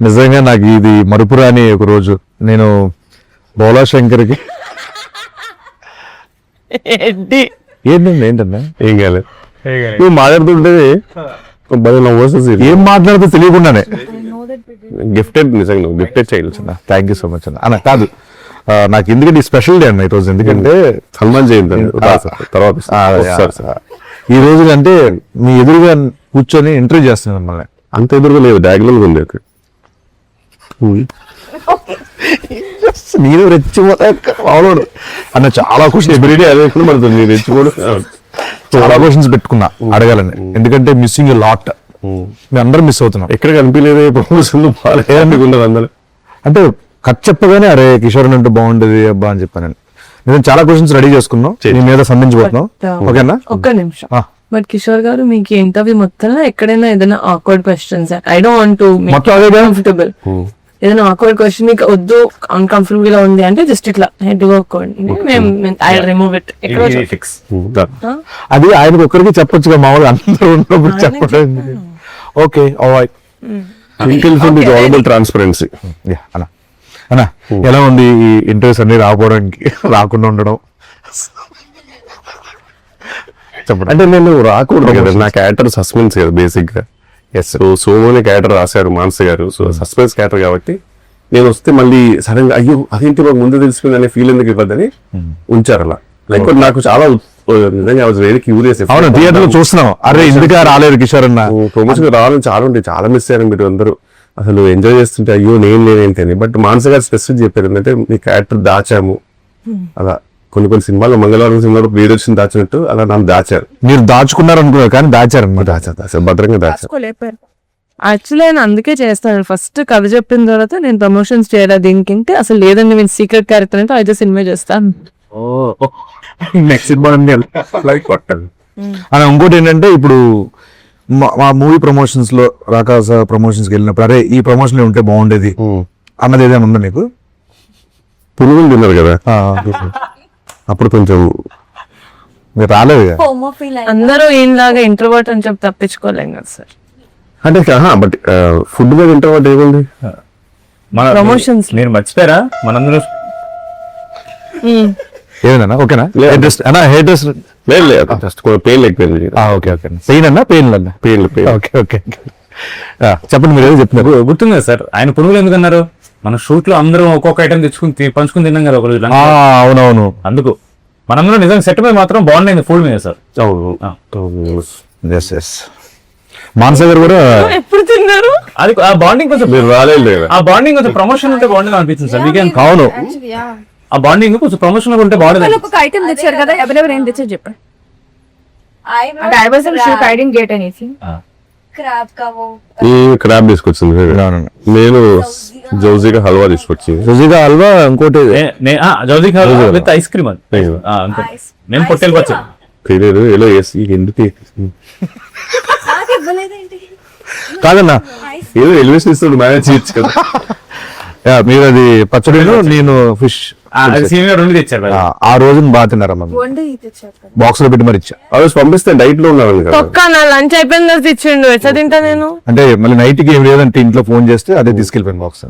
నిజంగా నాకు ఇది మరుపురాని ఒక రోజు. నేను బోలా శంకర్కి ఏంటన్నా ఏం కాలేదు నువ్వు మాట్లాడుతుంటే ఏం మాట్లాడితే తెలియకుండానే గిఫ్టెడ్ నిజంగా గిఫ్టెడ్ చేయాలి. థ్యాంక్ యూ సో మచ్ అన్న. కాదు నాకు ఎందుకంటే ఈ స్పెషల్ డే అన్న ఈరోజు. ఎందుకంటే సల్మాన్ జయంతి తర్వాత ఈ రోజు అంటే మీ ఎదురుగా కూర్చొని ఇంటర్వ్యూ చేస్తున్నాను మిమ్మల్ని. అంత ఎదురుగా లేదు, డయాగ్నల్గా ఉంది. నేను రెచ్చిపోతా అన్న. చాలా క్వశ్చన్ ఎవ్రీడే అదే పడుతుంది. నేను రెచ్చిపోడు చాలా క్వశ్చన్స్ పెట్టుకున్నా అడగాలని. ఎందుకంటే మిస్సింగ్ యూ లాట్. మేము అందరం మిస్ అవుతున్నాం. ఎక్కడ కనిపించలేదు ప్రమోషన్ బాగాలేదనుకున్నారు అందరూ. అంటే కట్ చెప్పగానే అరే కిషోర్ అంటే బాగుండేది అబ్బా అని చెప్పాను. నేను చాలా క్వశ్చన్స్ రెడీ చేసుకున్నాం, నీ మీద సంధించబోతున్నాం. ఓకేనా? ఒక్క నిమిషం. బట్ కిషోర్ గారు మీకు ఇంటర్వ్యూ మొత్తంలో ఎక్కడైనా ఏదైనా awkward questions, I don't want to comfortable, ఏదైనా ఆక్వర్డ్ క్వశ్చన్ మీకు వద్దు అన్కంఫర్టబుల్ గా ఉంది అంటే జస్ట్ ఇట్లా హెడ్ ఐ రిమూవ్ ఇట్. అది ఆయనకు ఒక్కరికి చెప్పొచ్చుగా, మామూలుగా అందరూ ఉన్నప్పుడు చెప్పడం. Okay transparency. అన్న అన్న ఎలా ఉంది ఈ ఇంటర్వ్యూస్ అన్ని రాకుండా ఉండడం? అంటే నేను రాకూడదు కదా, నా క్యారెక్టర్ సస్పెన్స్ కదా బేసిక్ గా. సోమోని క్యారెక్టర్ రాశారు మానస గారు, సో సస్పెన్స్ క్యారెక్టర్ కాబట్టి నేను వస్తే మళ్ళీ సడన్ గా అయ్యో అదేంటి మాకు ముందు తెలిసిపోయింది అనే ఫీల్ ఎందుకు ఇవ్వద్దని ఉంచారు అలా. లైక్ నాకు చాలా నిజంగా వెరీ క్యూరియస్. అవును, థియేటర్ లో చూస్తున్నాం, అరే ఎందుకు రాలేదు కిషోర్ అన్న. ప్రమోషన్ రావాలని చాలా ఉంటాయి, చాలా మిస్ అయ్యారు మీరు అందరూ. అసలు ఎంజాయ్ చేస్తుంటే అయ్యో నేనేంటి అని. బట్ మానస గారు స్పెసిఫిక్ చెప్పారు ఏంటంటే మీ క్యారెక్టర్ దాచాము అలా. కొన్ని సినిమాలు మంగళవారం సినిమాలో ప్రియదర్శిని దాచినట్టు అలా నన్ను దాచారు. మీరు దాచుకున్నారు అనుకున్నారు కానీ దాచారు అనమాట. దాచారు భద్రంగా దాచారు. యాక్చువల్లీ నేను అందుకే చేస్తాను. ఫస్ట్ కథ చెప్పిన తర్వాత నేను ప్రమోషన్స్ చేయాలి దీనికి అసలు లేదండి, నేను సీక్రెట్ క్యారెక్టర్ అంటే అయితే సినిమా చేస్తాను. నెక్స్ట్ సినిమా అని ఇంకోటి ఏంటంటే ఇప్పుడు మా మూవీ ప్రమోషన్స్ లో రాకాస ప్రమోషన్స్ కి వెళ్ళినప్పుడు అరే ఈ ప్రమోషన్ ఉంటే బాగుండేది అన్నది ఏదైనా ఉందా మీకు? పురుగులు తిన్నారు కదా అప్పుడు కొంచెం రాలేదు. అందరూ ఏంలాగా ఇంట్రోవర్ట్ అని చెప్పి తప్పించుకోలేం కదా సార్. అంటే బట్ ఫుడ్ మీద ఇంట్రోవర్ట్ ఏముంది? ప్రమోషన్స్ మీరు మర్చిపోయారా మనందరూ ఏదన్నా? ఓకేనా? హెయిర్ డ్రెస్ లేదు జస్ట్ పెయిన్ అయిపోయింది. Okay okay. పెయిన్ అన్నా పెయిన్ అన్నా పెయిన్. ఓకే ఓకే చెప్పండి, మీరు ఏదో చెప్తున్నారు. గుర్తుంది కదా సార్ ఆయన పునుగులు ఎందుకన్నారు? మన షూట్ లో అందరం ఒక్కొక్క ఐటమ్ తెచ్చుకుని పంచుకుని తిన్నాం కదా ఒకరోజు. అవునవును, అందుకు మనందరం నిజంగా సెట్ మీద మాత్రం బాగుండేది ఫుడ్ మీద సార్. మానస గారు కూడా ఎప్పుడు తిన్నారు? అది ఆ బాండింగ్ కొంచెం మీరు రాలేదు. ఆ బాండింగ్ కొంచెం ప్రమోషన్ ఉంటే బాగుండేది అనిపించింది సార్ వీకెండ్. అవును, ఆ బాండింగ్ కొంచెం ప్రమోషన్ ఉంటే బాగుండేది. ఒక ఐటమ్ తెచ్చారు కదా, ఎవరెవరు ఏం తెచ్చారు చెప్పండి. క్రాబ్ తీసుకొచ్చింది నేను, జౌజీగా హల్వా తీసుకొచ్చింది. జౌజీగా హల్వా, ఇంకోటి జౌజీగా హల్వా విత్ ఐస్ క్రీమ్. అది నేను పొట్టేలు పచ్చ తెలియదు ఎలా వేసి ఎందుకు కాదన్నా, ఏదో ఎలివేషన్ ఇస్తాడు మేనేజ్ చేయొచ్చు కదా. మీరు అది పచ్చడిలో నేను ఫిష్ రెండు తెచ్చారు. ఆ రోజున బాగా తిన్నారమ్మా, బాక్స్ లో పెట్టి మరి ఇచ్చా. ఆ రోజు పంపిస్తే డైట్ లో ఉన్నాను లంచ్ అయిపోయిన తర్వాత ఇచ్చిండు, ఎట్లా తింటా నేను? అంటే మళ్ళీ నైట్ కి ఏం లేదంటే ఇంట్లో ఫోన్ చేస్తే అదే తీసుకెళ్ళిపోయాను బాక్స్.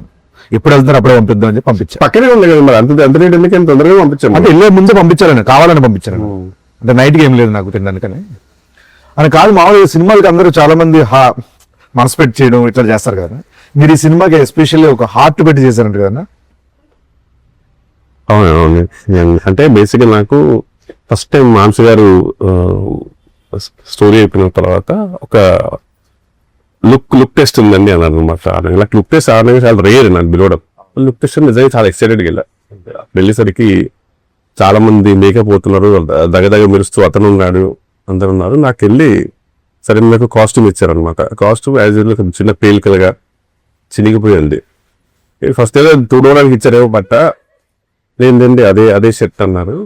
ఎప్పుడు వెళ్తారు అప్పుడే పంపిద్దాం అని పంపించా. పక్కనే ఉంది కదా మరి అంత రేట్ ఎందుకు ఎంత తొందరగా పంపించాను అంటే వెళ్ళే ముందే పంపించాలని, కావాలని పంపించాను. అంటే నైట్ కి ఏం లేదు నాకు తినడానికని అని కాదు. మామూలుగా సినిమాలకి అందరూ చాలా మంది మనసు పెట్టి చేయడం ఇట్లా చేస్తారు కదా, మీరు ఈ సినిమాకి ఎస్పెషల్లీ ఒక హార్ట్ పెట్టి చేశారంట కదా? అవునవును. అంటే బేసిక్గా నాకు ఫస్ట్ టైం మానస గారు స్టోరీ అయిపోయిన తర్వాత ఒక లుక్ టెస్ట్ ఉందండి అన్నారు అనమాట. లుక్ టెస్ట్ ఆడగా చాలా రేర్ నాకు పిలవడం. లుక్ టెస్ట్ నిజంగా చాలా ఎక్సైటెడ్గా వెళ్ళేసరికి చాలా మంది మేకప్ పోతున్నారు, దగ్గర మెరుస్తూ అతను ఉన్నాడు, అందరు ఉన్నారు. నాకు వెళ్ళి సరే నాకు కాస్ట్యూమ్ ఇచ్చారనమాట. కాస్ట్యూమ్ యాజ్ యూజువల్ చిన్న పేలికలుగా చినిగిపోయింది. ఫస్ట్ ఏదో తుడవడానికి ఇచ్చారేమో బట్ట, లేదండి అదే షర్ట్ అన్నారు.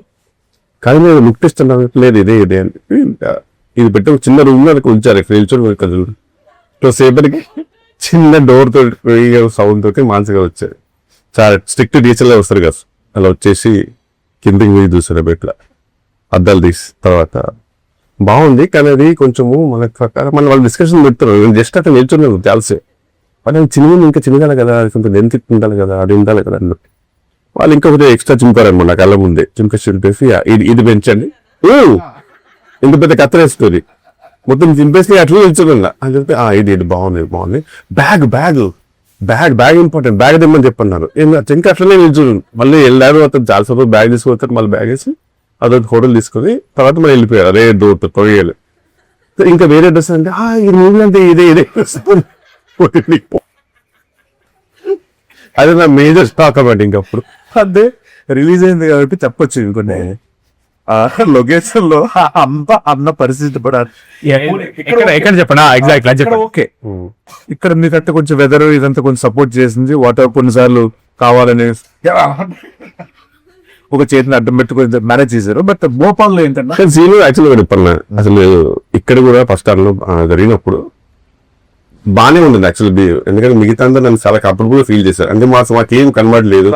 కానీ నేను లుక్ టెస్ట్ అన్నారు, లేదు ఇదే అని ఇది పెట్టి ఒక చిన్న రూమ్ లో ఉంచారు. ఇక్కడ నిల్చొని సేపటికి చిన్న డోర్ తోటి సౌండ్ తోటి మానసిగా వచ్చారు. చాలా స్ట్రిక్ట్ టీచర్లే వస్తారు కదా, అలా వచ్చేసి కిందికి పోయి చూసారు బెట్ల అద్దాలు తీసి. తర్వాత బాగుంది కానీ అది కొంచెము మన ప్రకారం మన వాళ్ళు డిస్కషన్ పెడతారు. జస్ట్ అట్లా నిల్చొని తెలిసే వాళ్ళు చిన్న ఇంకా చిన్నగాలి కదా, కొంత లెంత్ ఉండాలి కదా, అది ఉండాలి కదా అన్నట్టు వాళ్ళు ఇంకా కొద్దిగా ఎక్స్ట్రా చింపారనమాట నా కళ్ళ ముందే. చింపేసి చింపేసి ఇది పెంచండి, ఇంత పెద్ద కత్తరేస్తుంది మొత్తం చింపేసి అట్లా నిల్చున్నా అని చెప్పి ఇది బాగుంది. బ్యాగ్ ఇంపార్టెంట్, బ్యాగ్ తెమ్మని చెప్పన్నారు. ఇంకా అట్లనే నిల్చున్నాను. మళ్ళీ వెళ్ళారు, అతను చాలా సేపు బ్యాగ్ తీసుకొస్తారు, మళ్ళీ బ్యాగ్ వేసి అదొక హోటల్ తీసుకొని తర్వాత మళ్ళీ వెళ్ళిపోయారు. అదే తొయ్యాలి. ఇంకా వేరే డ్రెస్ అంటే ఇది మూవీ అంటే ఇదే అదే నా మేజర్ స్టాక్ అన్నమాట. ఇంకప్పుడు అదే రిలీజ్ అయింది కాబట్టి చెప్పొచ్చు. ఇంకొన్ని లొకేషన్ లో అన్న పరిస్థితి పడాలి. ఎక్కడ చెప్పనా ఎగ్జాక్ట్ చెప్పండి. ఓకే, ఇక్కడ మీకంటే కొంచెం వెదర్ ఇదంతా కొంచెం సపోర్ట్ చేసింది. వాటర్ కొన్నిసార్లు కావాలని ఒక చేతిని అడ్డం పెట్టుకొని మేనేజ్ చేశారు. బట్ భోపాల్లో ఏంటంటే సీను యాక్చువల్గా చెప్పన్నా, అసలు ఇక్కడ కూడా ఫస్ట్ టైం జరిగినప్పుడు బానే ఉంటుంది యాక్చువల్లీ. ఎందుకంటే మిగతా అందరూ నన్ను చాలా కంఫర్టబుల్ ఫీల్ చేశారు. అంటే మాకేం కనబడలేదు.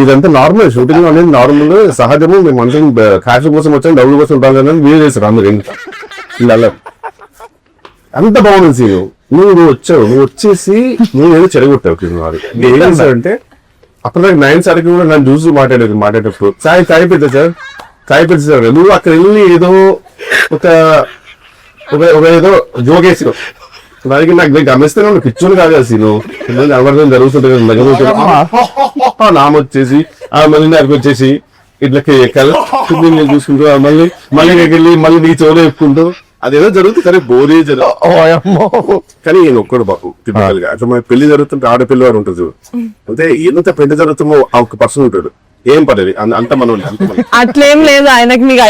ఇదంతా నార్మల్, షూటింగ్ లో అనేది నార్మల్ సహజము. మేము అంటే క్యాష్ కోసం వచ్చాం, డబ్బుల కోసం ఉంటాం వీలు చేశారు అందరు. ఇలా అంత బాగుంది సీను. నువ్వు వచ్చేసి నువ్వు ఏదో చెడగొట్టావు. ఏం చేశారంటే అప్పుడు 9 సార్కి కూడా నన్ను చూసి మాట్లాడేటప్పుడు చాయ్ పెద్ద సార్ నువ్వు అక్కడ వెళ్ళి ఏదో ఒక ఏదో జోకేసి దానికి నాకు గమనిస్తే పిచ్చుని కాదు సీను. అమర్థం జరుగుతుంటుంది నామ వచ్చేసి మళ్ళీ నాకు వచ్చేసి ఇట్లా చూసుకుంటూ మళ్ళీ వెళ్ళి మళ్ళీ నీ చోలో చెప్పుకుంటూ అదేదో జరుగుతుంది. కానీ బోరే జరుగుతుంది. కానీ ఈయన ఒక్కడు బాబు టిపికల్ గా అట్లా పెళ్లి జరుగుతుంటే ఆడపిల్లి వాడు ఉంటుంది. అంటే ఎంత పెళ్లి జరుగుతుందో ఒక పర్సన్ ఉంటాడు, ఏం పడేది అంత మనం అట్లేం లేదు ఆయనకి. మీకు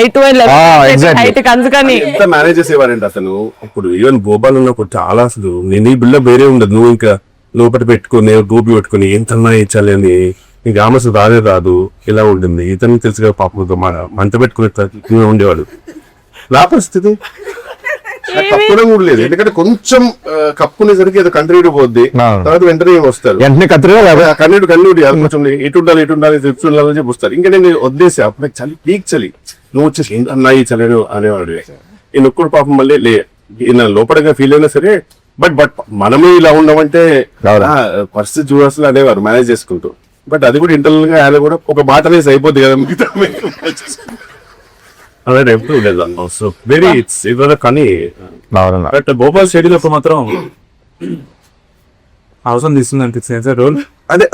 ఎంత మేనేజ్ చేసేవారండి అసలు. ఇప్పుడు ఈవెన్ భోపాల్ ఉన్నప్పుడు చాలా అసలు నేను ఈ బిల్డప్ వేరే ఉండదు. నువ్వు ఇంకా లోపల పెట్టుకుని గోపి పెట్టుకుని ఎంతన్నా ఇచ్చాలి అని ఇంకా ఆమె అసలు రాదు ఇలా ఉంటుంది. ఇతనికి తెలుసుగా పాపంతో మంట పెట్టుకునే ఉండేవాడు. నా పరిస్థితి కప్పునే కూడా లేదు. ఎందుకంటే కొంచెం కప్పునేసరికి ఏదో కంటిన్యూ పోద్ది, తర్వాత వెంటనే వస్తారు కన్నీడు కొంచెం ఎటు ఉండాలి ట్రిప్స్ ఉండాలని చెప్పి వస్తారు. ఇంకా నేను వద్దేసి అప్పుడు చలి పీక్ చలి నువ్వు వచ్చేసి అన్నాయి చలి అనేవాడు. ఈయన ఒక్కడు పాపం మళ్ళీ ఈయన లోపలగా ఫీల్ అయినా సరే బట్ మనమే ఇలా ఉండమంటే పరిస్థితి చూడాల్సిన అనేవారు మేనేజ్ చేసుకుంటూ. బట్ అది కూడా ఇంటర్నల్ గా ఆయన కూడా ఒక మాట అనేసి అయిపోద్ది కదా మిగతా అదే ఎప్పుడు ఉండేది. సో వెరీ ఇట్స్ కానీ బట్ భోపాల్ స్టేడియం అప్పుడు మాత్రం అవసరం తీస్తుంది అనిపిస్తుంది రోల్. అదే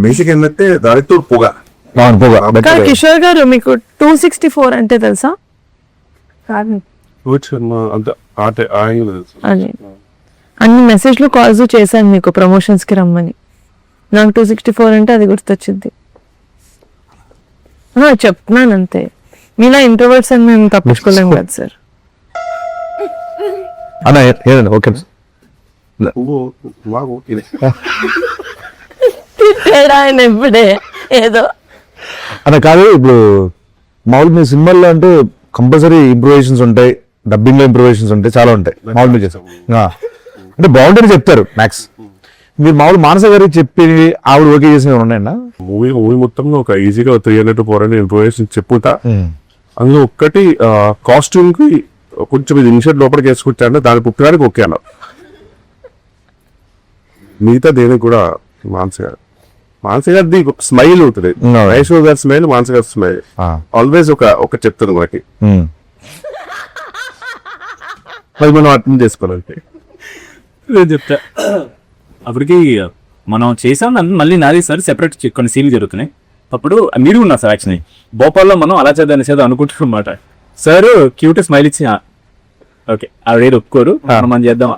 బేసిక్ ఏంటంటే దానితో పొగ. కిషోర్ గారు మీకు 264 అంటే తెలుసా? అన్ని మెసేజ్లు కాల్స్ చేశాను మీకు ప్రమోషన్స్ కి రమ్మని. నాకు 264 అంటే అది గుర్తొచ్చింది. చెప్తున్నాను అంతే. మీలా ఇంట్రోవర్ట్స్ అని మేము తప్పించుకోలేము కదా సార్. ఓకే ఆయన ఎప్పుడే ఏదో అలా కాదు. ఇప్పుడు మామూలు మీ సినిమాల్లో అంటే కంపల్సరీ ఇంప్రూవేషన్స్ ఉంటాయి, డబ్బింగ్ లో ఇంప్రూవేషన్స్ ఉంటాయి, చాలా ఉంటాయి. మామూలు మీరు చేస్తాం అంటే బాగుంటుంది చెప్తారు మ్యాక్స్. మీరు మామూలు మానస గారికి చెప్పి ఆవిడ ఓకే చేసిన ఉన్నాయన్నా? మూవీ మొత్తంలో ఒక ఈజీగా 300 to 400 ఇంప్రూవేషన్ చెప్పుతా. అందులో ఒక్కటి కాస్ట్యూమ్ కి కొంచెం ఇది ఇన్షర్ట్ లోపలికి వేసుకుంటారంటే దాని పుట్టడానికి ఓకే అన్నారు. మిగతా దేనికి కూడా మానస గారిది స్మైల్ ఉంటుంది. ఐశ్వర్య గారి స్మైల్, మానస గారి స్మైల్ ఆల్వేస్ ఒక చెప్తుంది మనకి. అది మనం అర్థం చేసుకోవాలంటే నేను చెప్తా. అప్పటికి మనం చేసాం మళ్ళీ నాది సార్ సెపరేట్ కొన్ని సీన్లు జరుగుతున్నాయి. అప్పుడు మీరు ఉన్నారు సార్. యాక్చువల్లీ భోపాల్లో మనం అలా చేద్దాం అనుకుంటున్నాం అన్నమాట. సార్ క్యూట్ స్మైల్ ఇచ్చి ఓకే ఆవిడ ఒప్పుకోరు మనం చేద్దాం.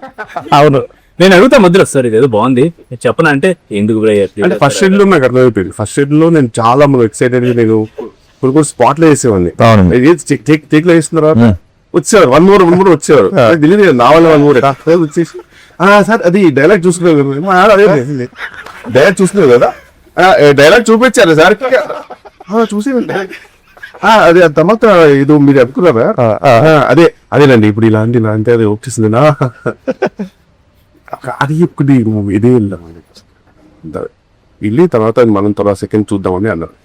అవును నేను అడుగుతా మధ్యలో సార్ ఇదేదో బాగుంది చెప్పనా అంటే ఎందుకు అంటే ఫస్ట్ షెడ్ లో నాకు అర్థమైపోయింది. ఫస్ట్ షెడ్ లో నేను చాలా ఎక్సైటెడ్ నేను కొన్ని స్పాట్ లో వేసేవాడిని. టేక్ లో వేసిన తర్వాత వచ్చేవారు వన్ మోర్ వచ్చేవారు. తెలియదు నా వల్ల 1 more వచ్చేసి సార్ అది డైలాగ్ చూసుకున్నారు కదా డైలాగ్ చూపించారు సార్ చూసి అదే తర్వాత ఇది మీరు అనుకున్నారా? అదేనండి ఇప్పుడు ఇలాంటి అది వచ్చేసింది అది ఇప్పుడు ఇదే వెళ్ళి తర్వాత మనం తర్వాత సెకండ్ చూద్దామని అన్నారు.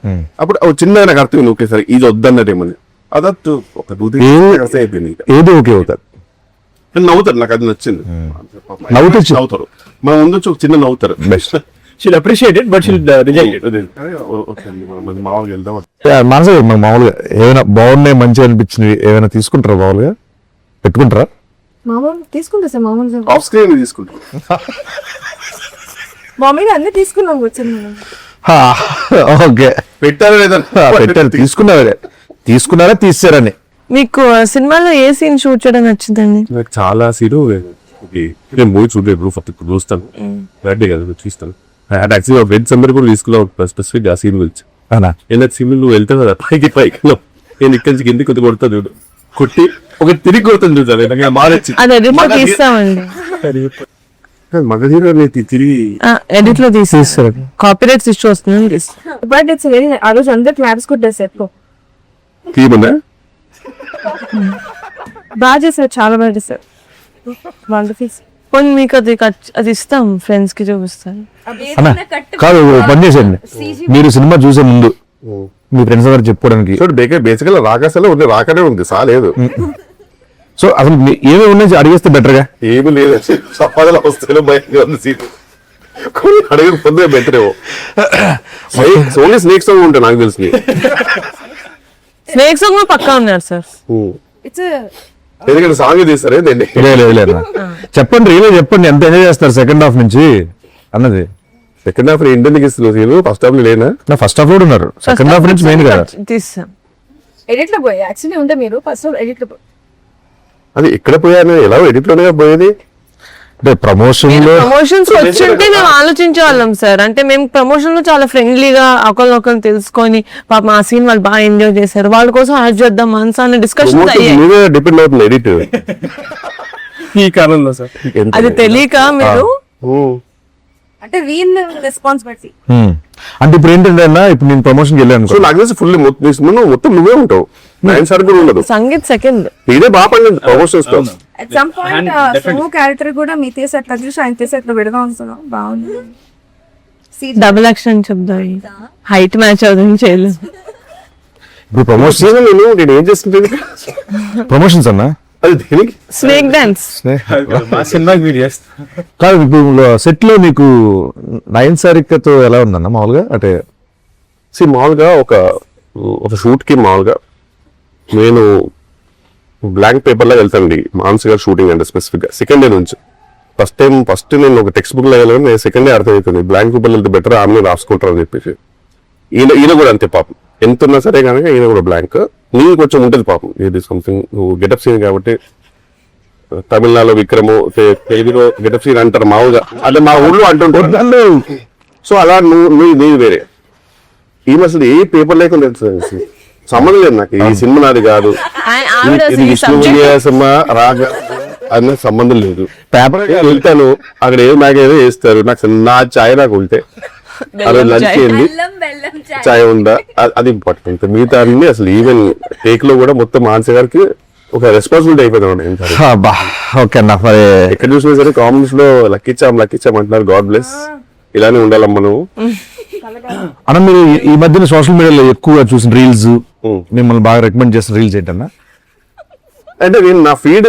అప్పుడు చిన్నగా నాకు అర్థం ఓకే సార్ ఇది వద్దన్నదేమని అదట్టు ఒక అయిపోయింది. ఏది ఓకే అవుతారు కానీ నవ్వుతారు, నాకు అది నచ్చింది. నవ్వుతూ నవ్వుతారు, మనం ముందు ఒక చిన్న నవ్వుతారు. Best. She'll appreciate it but she'll reject it. మామూలుగా వెళ్దాం. మనసు మామూలుగా ఏమైనా బాగున్నాయి మంచిగా అనిపించినవి ఏమైనా తీసుకుంటారా మామూలుగా పెట్టుకుంటారా? మామూలు తీసుకుంటా సార్, మామూలు ఆఫ్ స్క్రీన్ తీసుకుంటాం. మామూలుగా అన్ని తీసుకున్నాం కూర్చొని. ఓకే పెట్టారా లేదా? పెట్టారు, తీసుకున్నారా తీసారని. మీకు సినిమాలో ఏ సీన్ షూట్ చేయడం నచ్చిందండి? నాకు చాలా సీను నేను మూవీ చూడలేదు, ఫస్ట్ చూస్తాను బర్త్డే కదా చూస్తాను. యాక్చువల్లీ వెజ్ సమ్మర్ కూడా తీసుకున్నావు స్పెసిఫిక్ ఆ సీన్ గురించి. అవునా? ఏదైనా సీన్ నువ్వు వెళ్తావు కదా పైకి నేను ఇక్కడి నుంచి కిందికి కొద్ది కొడతా చూడు, కొట్టి ఒక తిరిగి కొడుతుంది చూసాను, నాకు మారచ్చి అది ఎడిట్ లో తీస్తామండి. మగధీర తిరిగి ఎడిట్ లో తీసేస్తారు, కాపీరైట్స్ ఇష్యూ వస్తుంది. బట్ ఇట్స్ వెరీ, ఆ రోజు అందరు క్లాప్స్ కొట్టారు సార్. తీయమన్నా బాగా చేశారు, చాలా బాగా చేశారు. వండర్ఫుల్. పోనీ మీకు అది ఇస్తాం, ఫ్రెండ్స్ కి చూపిస్తాను. అన్నా కాదు, పని చేసేయండి. మీరు సినిమా చూసే ముందు మీ ఫ్రెండ్స్ దగ్గర చెప్పుకోవడానికి చూడు బేసికల్ రాకాసలో ఉంది, రాకనే ఉంది, సాలేదు. సో అసలు ఏమేమి ఉన్నాయి అడిగేస్తే బెటర్ గా. ఏమి లేదు, సంపాదన వస్తే బయటగా ఉంది సీన్, కొన్ని అడగకపోతే బెటర్ ఏమో. ఓన్లీ స్నేక్ సాంగ్ ఉంటాయి నాకు తెలిసి. స్నేక్ సాంగ్ పక్కా ఉన్నారు సార్. ఇట్స్ ఎందుకంటే సాంగ్ తీస్తారే దాన్ని. లేదు చెప్పండి, రియల్ చెప్పండి ఎంత ఎంజాయ్ చేస్తారు సెకండ్ హాఫ్ నుంచి అన్నది. సెకండ్ హాఫ్ ఇండియన్ ఇస్తున్నారు, ఫస్ట్ హాఫ్ లేనా? నా ఫస్ట్ హాఫ్ లో ఉన్నారు, సెకండ్ హాఫ్ నుంచి మెయిన్ కదా తీస్తాం. ఎడిట్ లో పోయి యాక్చువల్లీ ఉంటే మీరు ఫస్ట్ ఎడిట్ లో అది ఎక్కడ పోయాను, ఎలా ఎడిట్ లోనే పోయేది. అంటే ప్రమోషన్ లో ప్రమోషన్స్ వచ్చింటే మేము ఆలోచించే వాళ్ళం సార్. అంటే మేము ప్రమోషన్ లో చాలా ఫ్రెండ్లీగా ఒకరినొకరు తెలుసుకొని పాప ఆ సీన్ వాళ్ళు బాగా ఎంజాయ్ చేశారు, వాళ్ళ కోసం యాడ్ చేద్దాం మనసు అనే డిస్కషన్ మీదే డిపెండ్ అవుతుంది ఎడిట్. ఈ కాలంలో సార్ అది తెలియక మీరు అంటే వీన్ రెస్పాన్సిబిలిటీ. అంటే ఇప్పుడు ఏంటంటే అన్న, ఇప్పుడు నేను ప్రమోషన్కి వెళ్ళాను సో నాకు తెలిసి ఫుల్ మొత్తం నువ్వే ఉంటావు, నైన్ సార్ కూడా ఉండదు. సంగీత్ సెకండ్ ఇదే బాగా పండింది ప్రమోషన్స్ తో. At some point Somu character కూడా మీ తీసి అట్లా చూసి ఆయన తీసి అట్లా విడగా ఉంటున్నాం, బాగుంది. డబుల్ యాక్షన్ చెప్దాం, హైట్ మ్యాచ్ అవుతుంది చేయలేదు. ఇప్పుడు ప్రమోషన్ నేను ఏం చేస్తుంటే ప్రమోషన్స్ అన్న అది దేనికి స్నేక్ డాన్స్ మా సినిమాకి వీడియోస్. కాదు. ఇప్పుడు సెట్ లో మీకు నయన్ సారికతో ఎలా ఉందన్న మామూలుగా? అంటే మామూలుగా ఒక షూట్ కి మామూలుగా నేను బ్లాంక్ పేపర్ లో వెళ్తానండి. మానసి గారు షూటింగ్ అంటే స్పెసిఫిక్ గా సెకండ్ డే నుంచి ఫస్ట్ నేను ఒక టెక్స్ట్ బుక్ లో వెళ్ళాను, నేను సెకండ్ డే అర్థమవుతుంది బ్లాంక్ పేపర్ వెళ్తే బెటర్, ఆమె రాసుకుంటారు అని చెప్పేసి. ఈయన కూడా అంతే పాపం, ఎంత ఉన్నా సరే కనుక ఈయన కూడా బ్లాంక్. నీకు కొంచెం ఉంటుంది పాపం, ఇది సంథింగ్ నువ్వు గెటప్ సీన్ కాబట్టి. తమిళనాడులో విక్రము తెలుగులో గెటప్ సీన్ అంటారు మామూలుగా, అంటే మా ఊళ్ళో అంటుంటారు. సో అలా నువ్వు వేరే. ఈమె అసలు ఏ పేపర్ లేకుండా సంబంధం లేదు నాకు, ఈ సినిమా నాది కాదు, ఇది విష్ణు రాగా అన్న సంబంధం లేదు. పేపర్ వెళ్తాను అక్కడ ఏదో నాకు ఏదో వేస్తారు, నాకు నా ఛాయ్ నాకు ఉంటే అదే లంచ్ ఏంది ఛాయ్ ఉందా అది ఇంపార్టెంట్. మిగతా అన్ని అసలు ఈవెన్ టేక్ లో కూడా మొత్తం మానస గారికి ఒక రెస్పాన్సిబిలిటీ అయిపోయింది. ఓకే అన్న, మరి ఎక్కడ చూసినా సరే కామెంట్స్ లో లక్కిచ్చాం అంటున్నారు. గాడ్ బ్లెస్, ఇలానే ఉండాలమ్మా నువ్వు. అన్న మీరు ఈ మధ్యన సోషల్ మీడియాలో ఎక్కువగా చూసిన రీల్స్, మిమ్మల్ని బాగా రికమెండ్ చేసిన రీల్స్ ఏంటన్నా? అంటే నేను నా ఫీడ్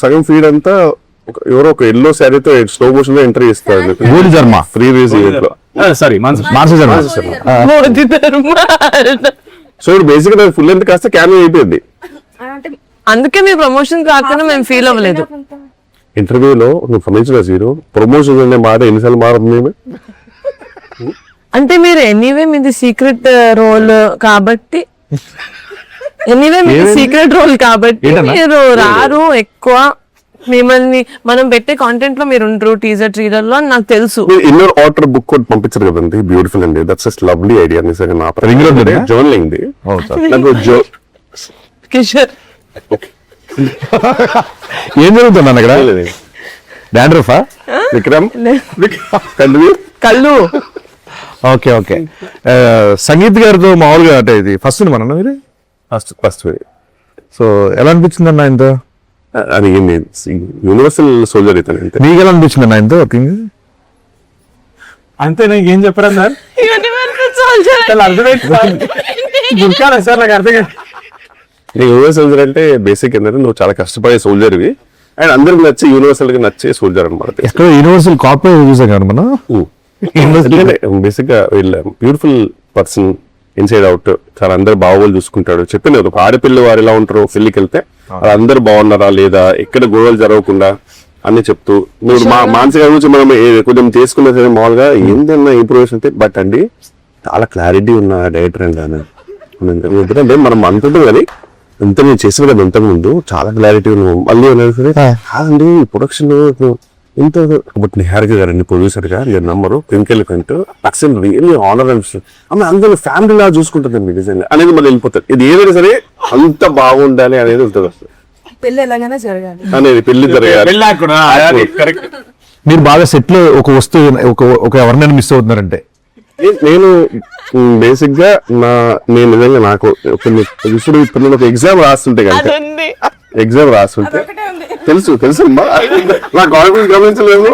సగం ఫీడ్ అంతా ఎవరో ఒక ఎల్లో శారీతో స్లో మోషన్ లో ఎంట్రీ ఇస్తారు, గోడి ధర్మ ఫ్రీ రేజ్ ఈవెంట్ లో. సారీ మానస ధర్మ. సో ఇప్పుడు బేసిక్ గా ఫుల్ లెంత్ కాస్త క్యామియో అయిపోయింది. అంటే అందుకే మీ ప్రమోషన్ రాకుండా మేము ఫీల్ అవ్వలేదు. ఇంటర్వ్యూలో నువ్వు గమనించిన జీరో ప్రమోషన్ అనే మాట ఎన్నిసార్లు మారుతుంది. అంటే మీరు ఎనీవే మీది సీక్రెట్ రోల్ కాబట్టి మీరు రారు ఎక్కువ. మిమ్మల్ని మనం పెట్టే కాంటెంట్ లో మీరు ఉండరు టీజర్ ట్రీలర్ లో అని నాకు తెలుసు. ఇన్నర్ ఆర్డర్ బుక్ కూడా పంపించారు కదండి, బ్యూటిఫుల్ అండి. That's just lovely idea. నిజంగా జర్నలింగ్ ది నాకు కిషోర్ ఏం జరుగుతుంది అన్న ఇక్కడ? డాండ్రఫా విక్రమ్ కళ్ళు. ఓకే సంగీత్ గారితో మామూలుగా అంటే ఇది ఫస్ట్ సినిమా అన్న మీరు? ఫస్ట్ సో ఎలా అనిపించింది అన్న ఇంత? అది యూనివర్సల్ సోల్జర్ అవుతాను అంతే. మీకు ఎలా అనిపించింది అన్న ఇంత వర్కింగ్? అంతే, నాకు ఏం చెప్పరా సార్, గుర్కాల సార్ నాకు అర్థం కాదు. యూనివర్సల్ సోల్జర్ అంటే బేసిక్ ఏంటంటే నువ్వు చాలా కష్టపడే సోల్జర్వి, అండ్ అందరికి నచ్చే యూనివర్సల్ గా నచ్చే సోల్జర్ అనమాట. ఎక్కడ యూనివర్సల్ కాపీ చూసాం కదా మనం. బేసిక్ గా వీళ్ళ బ్యూటిఫుల్ పర్సన్ ఇన్సైడ్ అవుట్, చాలా అందరు బాగోలు చూసుకుంటాడు. చెప్పింది ఒక ఆడపిల్ల వారు ఎలా ఉంటారో పెళ్లికి వెళ్తే అందరు బాగున్నారా లేదా, ఎక్కడ గొడవలు జరగకుండా అన్ని చెప్తూ మీరు మానసిక గురించి మనం కొంచెం చేసుకున్నా సరే మామూలుగా ఏంటన్నా ఇంప్రూవ్ అంటే. బట్ అండి చాలా క్లారిటీ ఉన్న డైరెక్టర్ అండి ఆయన. ఎందుకంటే మనం అంటుంటాం కానీ ఎంత నేను చేసిన కదా ఇంతకు ముందు చాలా క్లారిటీ ఉన్నాం. మళ్ళీ సరే కాదండి ప్రొడక్షన్ ఇంత బట్ నిహారిక గారండి ప్రొడ్యూసర్ గా మీరు నంబరు క్లినికల్ కంటూ అక్సెంట్ రియల్లీ ఆనర్ అనిపిస్తుంది. ఆమె అందరూ ఫ్యామిలీ లా చూసుకుంటుందండి నిజంగా అనేది మళ్ళీ వెళ్ళిపోతుంది. ఇది ఏదైనా సరే అంత బాగుండాలి అనేది ఉంటుంది అసలు పెళ్లి ఎలాగైనా జరగాలి అనేది పెళ్లి జరగాలి. మీరు బాగా సెట్ లో ఒక వస్తువు ఒక ఎవరినైనా మిస్ అవుతున్నారంటే నేను బేసిక్ గా నేను నిజంగా నాకు ఇప్పుడు ఒక ఎగ్జామ్ రాస్తుంటే కనుక ఎగ్జామ్ రాస్తుంటే తెలుసు నా కాన్ఫిడెన్స్ గమనించలేదు.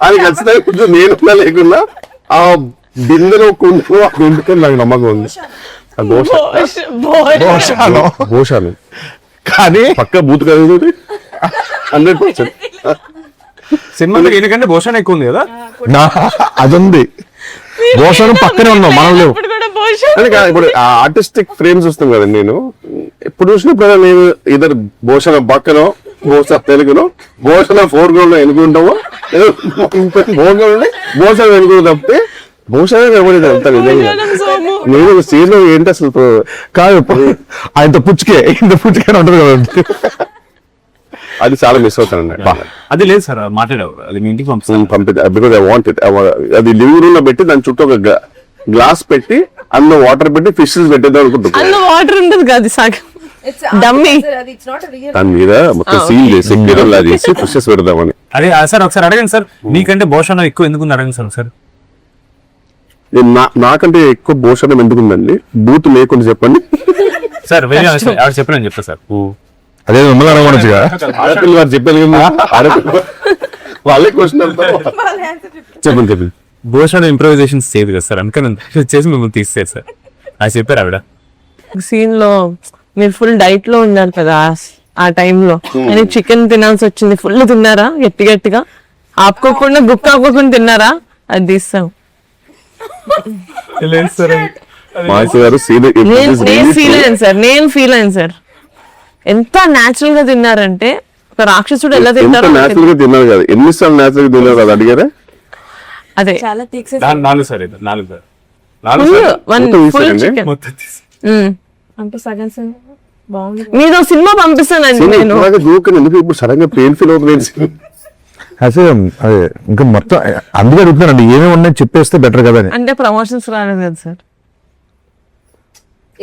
అది ఖచ్చితంగా కొంచెం నేను లేకున్నా ఆ బిందెలో కొంచెం ఆ గుంటుకొని నాకు నమ్మకం ఉంది. భోషాలు కానీ పక్క బూత్ కదా 100%. సినిమాలో ఎందుకంటే భూషణ్ ఎక్కువ ఉంది కదా, అది ఉంది. భోషణం పక్కనే ఉన్నాం మనం లేవు. ఇప్పుడు ఆర్టిస్టిక్ ఫ్రేమ్స్ వస్తాం కదా, నేను ఎప్పుడు చూసినప్పుడు నేను ఇద్దరు భూషణ పక్కనో భూషణ తెలుగునో భూషణ ఫోర్ గ్రౌండ్ లో ఎన్నుకుంటామో ఫోర్ గ్రౌండ్ భూషణ ఎన్నుకుంటూ తప్పితే భూషణ కనబడేది అంత నిజంగా. నేను స్టేజ్ లో ఏంటి అసలు కాదు ఆయనతో పుచ్చుకే ఇంత పుచ్చుకే ఉంటుంది కదా, అది చాలా మిస్ అవుతానండి. అది లేదు సార్ మాట్లాడావు, అది మీ ఇంటికి పంపిద్దాం బికాజ్ ఐ వాంట్ ఇట్. అది లివింగ్ రూమ్ లో పెట్టి దాని చుట్టూ ఒక గ్లాస్ పెట్టి అందులో వాటర్ పెట్టి ఫిషెస్ పెట్టేద్దాం అనుకుంటున్నాను. వాటర్ ఉంటుంది కదా సగం డమ్మీ, దాని మీద మొత్తం సీల్ చేసి గిరల్లా చేసి ఫిషెస్ పెడదామని. అదే సార్ ఒకసారి అడగండి సార్, నీకంటే భూషణ్ ఎక్కువ ఎందుకు అడగండి సార్ ఒకసారి. నాకంటే ఎక్కువ భూషణం ఎందుకుందండి, బూత్ లేకుండా చెప్పండి సార్. చెప్పండి చెప్తా సార్. అదే మిమ్మల్ని అనకూడదుగా, ఆడపిల్ల వారు చెప్పాను కదా వాళ్ళే క్వశ్చన్ చెప్పండి. భూషణ్ ఇంప్రూవైజేషన్స్ చేయదు కదా సార్, అందుకని చేసి మిమ్మల్ని తీసేది సార్ అది చెప్పారు ఆవిడ. సీన్ లో మీరు ఫుల్ డైట్ లో ఉన్నారు కదా ఆ టైంలో, అని చికెన్ తినాల్సి వచ్చింది. ఫుల్ తిన్నారా గట్టిగా ఆపుకోకుండా బుక్ ఆపుకోకుండా తిన్నారా? అది తీస్తాం. నేను ఫీల్ అయ్యాను సార్, ఎంత నాచురల్ గా తిన్నారంటే ఒక రాక్షసుడు ఎలా తింటారు. నేచురల్ గా తిన్నారు కదా, ఎన్నిసార్లు నేచురల్ గా తిన్నారు కదా అడిగారా? అదే చాలా తీక్స్ అంటే సగం బాగుంది. మీరు సినిమా పంపిస్తానండి నేను. ఎందుకు ఇప్పుడు సడన్ గా పెయిన్ ఫీల్ అవుతుంది. అదే ఇంకా మొత్తం అందుకే అడుగుతున్నానండి, ఏమేమి ఉన్నాయని చెప్పేస్తే బెటర్ కదా అని. అంటే ప్రమోషన్స్ రాలేదు కదా సార్.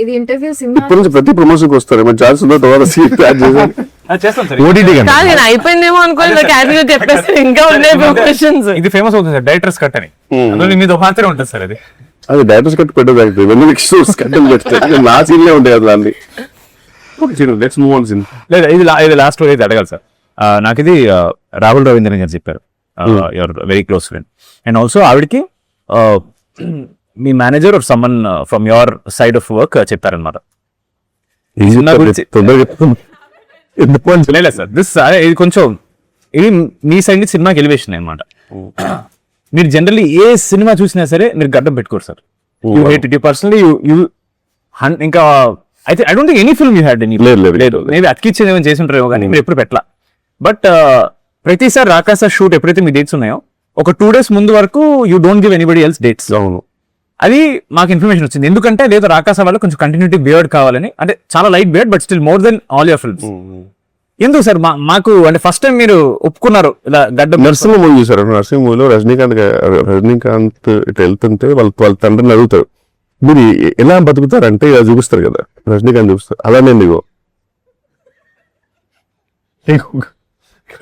ఇది ఇంటర్వ్యూ సినిమా ఇప్పటి నుంచి ప్రతి ప్రమోషన్ కి వస్తారు ఏమైనా ఛాన్స్ ఉందో తర్వాత సీట్ ప్యాక్ చేసాను ఓటీటీ కాదు, నేను అయిపోయిందేమో అనుకోని క్యాజువల్ చెప్పేస్తే ఇంకా ఉన్నాయి ప్రొఫెషన్స్. ఇది ఫేమస్ అవుతుంది సార్, డైరెక్టర్స్ కట్ అని. అందులో మీద ఒక మాత్రమే ఉంటుంది సార్. అది డైరెక్టర్స్ కట్ పెట్టదు, కట్టలు పెడతాయి నా సీన్లే ఉంటాయి కదా దాన్ని. Let's move on scene. లేదా ఇది లాస్ట్ స్టోరీ అయితే అడగాలి సార్. నాకు ఇది రాహుల్ రవీంద్రన్ గారు చెప్పారు, your very close friend. And also ఆవిడకి మీ manager or someone from your side of work చెప్పారనమాట. లేదు సార్, ఇది కొంచెం ఇది మీ సైడ్ నుంచి సినిమాకి ఎలివేషన్ అనమాట. మీరు జనరల్లీ ఏ సినిమా చూసినా సరే మీరు గడ్డం పెట్టుకోరు sir. You hate it personally. ఇంకా అయితే I don't think any film you had any. లేదు, మేబీ అతికిచ్చేది ఏమైనా చేసి ఉంటారేమో కానీ మీరు ఎప్పుడు పెట్టలా. బట్ ప్రతిసారి రాకాస షూట్ ఎప్పుడైతే మీ డేట్స్ ఉన్నాయో ఒక 2 days ముందు వరకు you don't give anybody else dates. అవును, అది మాకు ఇన్ఫర్మేషన్ వచ్చింది. ఎందుకంటే లేదు రాకాస వాళ్ళు కొంచెం కంటిన్యూటీ బియర్డ్ కావాలని, అంటే చాలా light beard but still more than all your films. ఎందుకు సార్ మాకు అంటే ఫస్ట్ టైం మీరు ఒప్పుకున్నారు ఇలా గడ్డ? నరసింహ మూవీ చూసారు. నరసింహ మూవీలో రజనీకాంత్ ఇట్లా వెళ్తుంటే వాళ్ళ తండ్రిని అడుగుతారు, మీరు ఎలా బతుకుతారంటే ఇలా చూపిస్తారు కదా, రజనీకాంత్ చూపిస్తారు. అలానే నీకు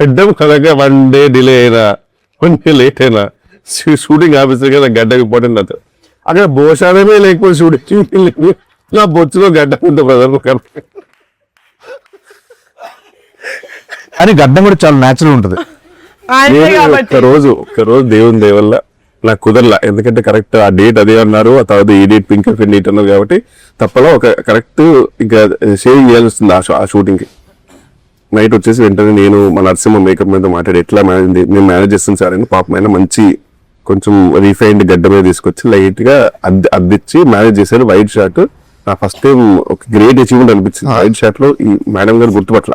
గడ్డం కనుక 1 day డిలే అయినా 1 day లేట్ అయినా షూటింగ్ ఆఫీసర్ కదా గడ్డ ఇంపార్టెంట్ అవుతుంది. అక్కడ భోషానమే లేకపోతే షూటింగ్ లేదు, నా బొచ్చులో గడ్డ ఉంటుంది బ్రదర్. కానీ గడ్డం కూడా చాలా న్యాచురల్ ఉంటుంది. ఒక్కరోజు దేవుని దేవల్ల నాకు కుదరలా, ఎందుకంటే కరెక్ట్ ఆ డేట్ అదే అన్నారు, ఆ తర్వాత ఈ డేట్ పింక్ డేట్ అన్నారు కాబట్టి తప్పలా ఒక కరెక్ట్ ఇంకా షేవింగ్ చేయాల్సి వస్తుంది ఆ షూటింగ్ కి. నైట్ వచ్చేసి వెంటనే నేను మా నరసింహ మేకప్ మీద మాట్లాడి ఎట్లా నేను మేనేజ్ చేస్తాను సార్ అని పాపం ఆయన మంచి కొంచెం రీఫైన్డ్ గడ్డ మీద తీసుకొచ్చి లైట్ గా అద్దిచ్చి మేనేజ్ చేశారు. వైట్ షర్ట్ నా ఫస్ట్ టైం ఒక గ్రేట్ అచీవ్మెంట్ అనిపించింది. వైట్ షర్ట్ లో ఈ మేడం గారు గుర్తుపట్ల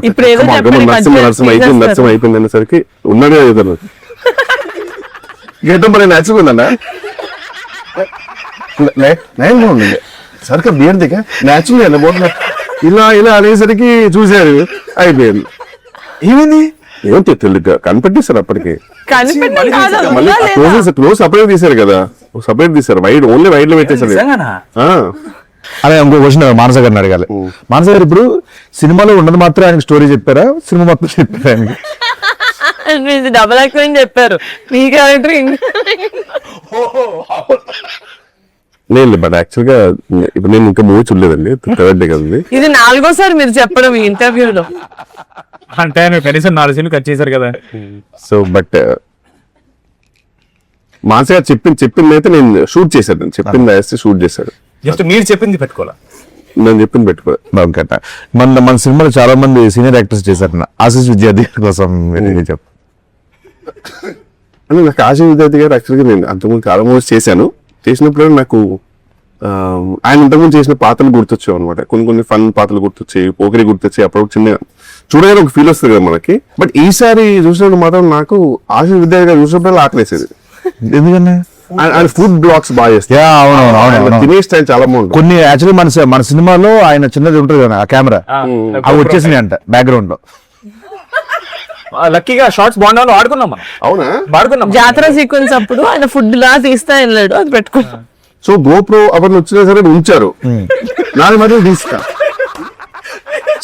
ఇప్పుడు ఏదో చెప్పండి, నరసింహ అయిపోయింది అనేసరికి ఉన్నాడే ఏదో గెటప్ మరి నచ్చిపోయిందన్నా సరిగ్గా బియర్ దిగా న్యాచురల్ ఇలా ఇలా అనేసరికి చూశారు అయిపోయింది. ఏమైంది ఏమో తెలియదు కనిపెట్టేశారు అప్పటికి. మళ్ళీ క్లోజ్ సపరేట్ తీశారు కదా, సపరేట్ తీశారు వైడ్ ఓన్లీ వైడ్ లో పెట్టేశారు. అదే ఇంకో క్వశ్చన్ మానస గారిని అడగాలి. మానస గారు ఇప్పుడు సినిమాలో ఉన్నది మాత్రం ఆయనకి స్టోరీ చెప్పారా, సినిమా మొత్తం చెప్పారా ఆయనకి? డబల్ యాక్టింగ్ చెప్పారు మీ క్యారెక్టర్. లేదు బట్ యాక్చువల్ గా ఇప్పుడు నేను ఇంకా మూవీ చూడలేదండి, థర్డ్ డే కదండి. ఇది 4గోసారి మీరు చెప్పడం ఈ ఇంటర్వ్యూలో. అంటే ఆయన కనీసం 4 సీన్లు కట్ చేశారు కదా. సో బట్ మానస గారు చెప్పింది అయితే నేను షూట్ చేశాను, చెప్పింది వేస్తే షూట్ చేశాడు. జస్ట్ మీరు చెప్పింది పెట్టుకోవాలా, నేను చెప్పింది పెట్టుకో. బాగుంట మన సినిమాలో చాలా మంది సీనియర్ యాక్టర్స్ చేశారు. ఆశీష్ విద్యార్థి కోసం చెప్పు. అంటే నాకు ఆశీష్ విద్యార్థి గారు యాక్చువల్గా నేను అంతకుముందు చాలా మూవీస్ చేశాను. చేసినప్పుడు నాకు ఆయన ఇంతకుముందు చేసిన పాత్రలు గుర్తొచ్చావు అనమాట. కొన్ని ఫన్ పాత్రలు గుర్తొచ్చాయి, పోకరి గుర్తొచ్చాయి. అప్పుడు చిన్న చూడగానే ఒక ఫీల్ వస్తుంది కదా మనకి. బట్ ఈసారి చూసినప్పుడు మాత్రం నాకు ఆశీష్ విద్యార్థి గారు చూసినప్పుడు ఆకలేసేది. ఎందుకన్నా ఆయన ఫుడ్ బ్లాగ్స్ బాగా చేస్తారు, తినే స్టైల్ చాలా బాగుంటుంది. కొన్ని యాక్చువల్లీ మన సినిమాలో ఆయన చిన్నది ఉంటుంది కదా ఆ కెమెరా, అవి వచ్చేసినాయి అంట బ్యాక్గ్రౌండ్ లో. లక్కీగా షార్ట్స్ బాగుండాలని వాడుకున్నాం మనం. అవునా వాడుకున్నాం. జాతర సీక్వెన్స్ అప్పుడు ఆయన ఫుడ్ లా తీస్తా వెళ్ళాడు, అది పెట్టుకున్నాం. సో గోప్రో అవన్నీ వచ్చినా సరే ఉంచారు, నాది మాత్రం తీసుకా.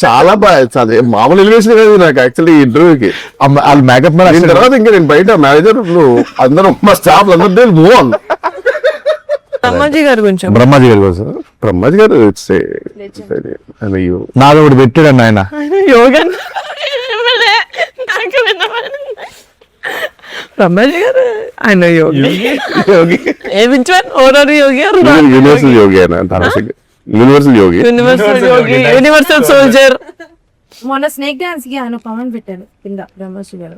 చాలా బాగా మామూలు ఎలివేషన్ కాదు నాకు యాక్చువల్లీ ఇంటర్వ్యూకి. వాళ్ళు మేకప్ తర్వాత ఇంకా నేను బయట మేనేజర్ అందరం మా స్టాఫ్ అందరూ మూవ్ ఆన్. బ్రహ్మాజీ గారు కొంచెం బ్రహ్మాజీ గారి కోసం బ్రహ్మాజీ గారు నాది ఒకటి పెట్టాడు ఆయన యోగన్. బ్రహ్మాజీ గారు ఆయన యోగి. యూనివర్సల్ యోగి యూనివర్సల్ యోగి యూనివర్సల్ సోల్జర్. మొన్న స్నేక్ డాన్స్ కి ఆయన కామెంట్ పెట్టారు కింద బ్రహ్మశ్రీ గారు.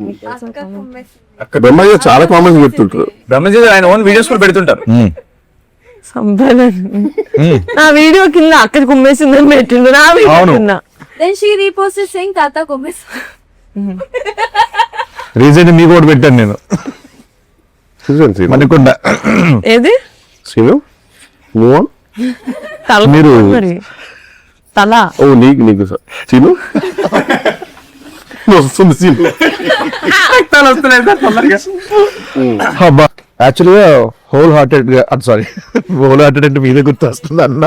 బ్రహ్మాజీ గారు చాలా కామెంట్స్ పెడుతుంటారు. బ్రహ్మజీ గారు ఆయన ఓన్ వీడియోస్ కూడా పెడుతుంటారు. నా వీడియో కింద అక్కడ కుమ్మేసిందని పెట్టిండు, నా వీడియో కింద. Then she reposted saying తాత కుమ్మేసి. రీసెంట్ మీకు ఒకటి పెట్టాను నేను మనకుండా. ఏది సీను మూవ్ ఆన్. తల మీరు మరి తల ఓ నీకు సీను వస్తుంది సీను. యాక్చువల్గా హోల్ హార్టెడ్ గా హోల్ హార్టెడ్ అంటే మీదే గుర్తు వస్తుంది అన్న.